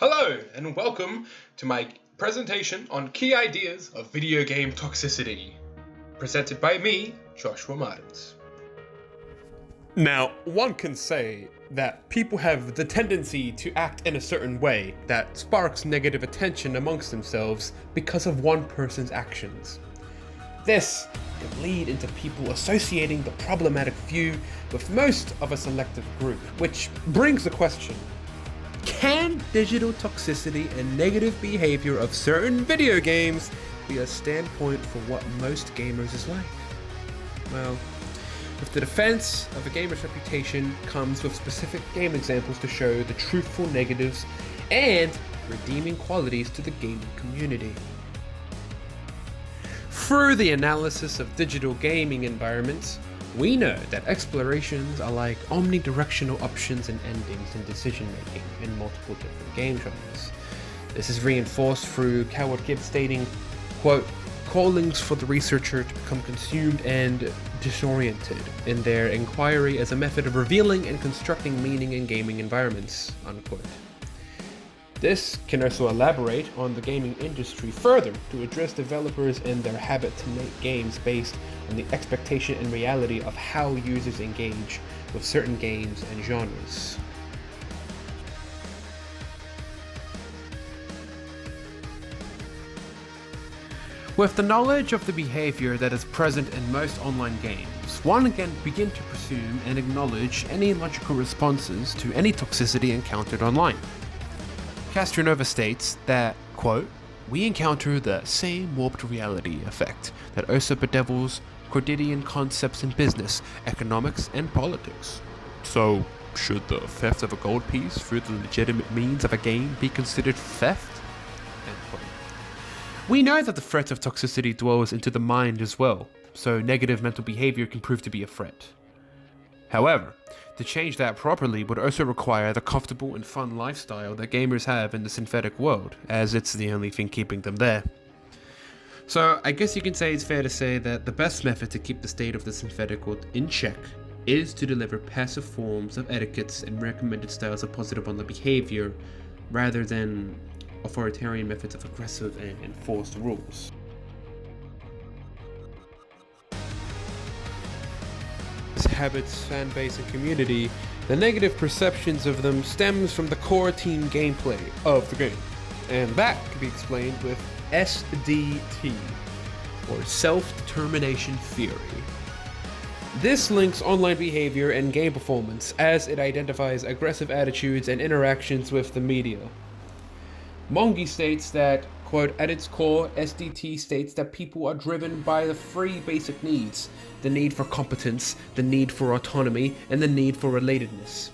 Hello, and welcome to my presentation on key ideas of video game toxicity, presented by me, Joshua Martins. Now, one can say that people have the tendency to act in a certain way that sparks negative attention amongst themselves because of one person's actions. This can lead into people associating the problematic view with most of a selective group, which brings the question: can digital toxicity and negative behavior of certain video games be a standpoint for what most gamers is like? Well, with the defense of a gamer's reputation comes with specific game examples to show the truthful negatives and redeeming qualities to the gaming community. Through the analysis of digital gaming environments, we know that explorations are like omnidirectional options and endings in decision making in multiple different game genres. This is reinforced through Coward Gibbs stating, quote, "callings for the researcher to become consumed and disoriented in their inquiry as a method of revealing and constructing meaning in gaming environments," unquote. This can also elaborate on the gaming industry further to address developers and their habit to make games based on the expectation and reality of how users engage with certain games and genres. With the knowledge of the behavior that is present in most online games, one can begin to presume and acknowledge any logical responses to any toxicity encountered online. Castronova states that, quote, "we encounter the same warped reality effect that also bedevils quotidian concepts in business, economics, and politics. So, should the theft of a gold piece through the legitimate means of a game be considered theft?" End quote. We know that the threat of toxicity dwells into the mind as well, so negative mental behavior can prove to be a threat. However, to change that properly would also require the comfortable and fun lifestyle that gamers have in the synthetic world, as it's the only thing keeping them there. So I guess you can say it's fair to say that the best method to keep the state of the synthetic world in check is to deliver passive forms of etiquettes and recommended styles of positive online behavior, rather than authoritarian methods of aggressive and enforced rules. Habits, fan base, and community, the negative perceptions of them stems from the core team gameplay of the game, and that can be explained with SDT, or self-determination theory. This links online behavior and game performance as it identifies aggressive attitudes and interactions with the media. Mongi states that, quote, "at its core, SDT states that people are driven by the three basic needs: the need for competence, the need for autonomy, and the need for relatedness.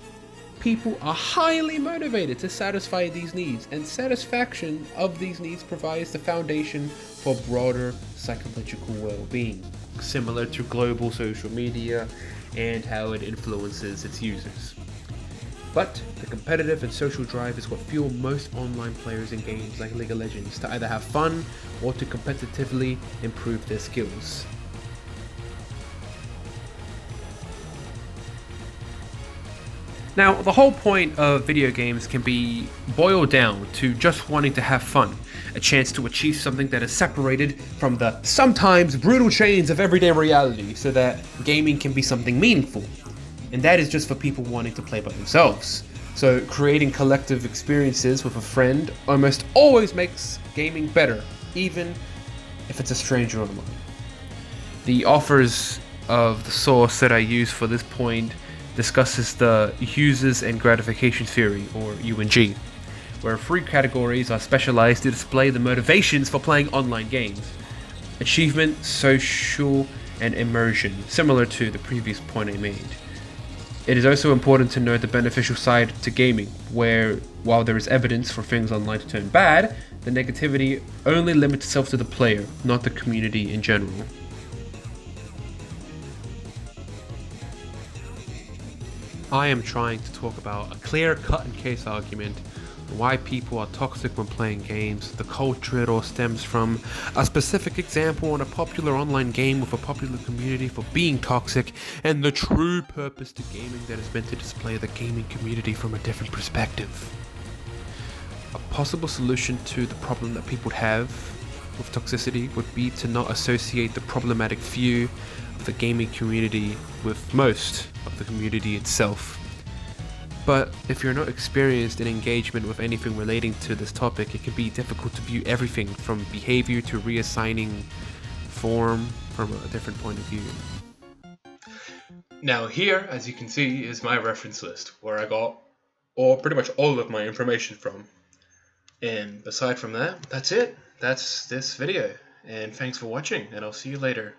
People are highly motivated to satisfy these needs, and satisfaction of these needs provides the foundation for broader psychological well-being," similar to global social media and how it influences its users. But the competitive and social drive is what fuel most online players in games like League of Legends to either have fun or to competitively improve their skills. Now, the whole point of video games can be boiled down to just wanting to have fun, a chance to achieve something that is separated from the sometimes brutal chains of everyday reality so that gaming can be something meaningful. And that is just for people wanting to play by themselves. So creating collective experiences with a friend almost always makes gaming better, even if it's a stranger online. The authors of the source that I use for this point discusses the users and gratification theory, or UNG, where three categories are specialized to display the motivations for playing online games: achievement, social, and immersion, similar to the previous point I made. It is also important to note the beneficial side to gaming, where while there is evidence for things online to turn bad, the negativity only limits itself to the player, not the community in general. I am trying to talk about a clear cut-and-case argument why people are toxic when playing games, the culture it all stems from, a specific example on a popular online game with a popular community for being toxic, and the true purpose to gaming that is meant to display the gaming community from a different perspective. A possible solution to the problem that people have with toxicity would be to not associate the problematic view of the gaming community with most of the community itself. But if you're not experienced in engagement with anything relating to this topic, it can be difficult to view everything from behavior to reassigning form from a different point of view. Now here, as you can see, is my reference list where I got pretty much all of my information from. And aside from that, that's it. That's this video. And thanks for watching, and I'll see you later.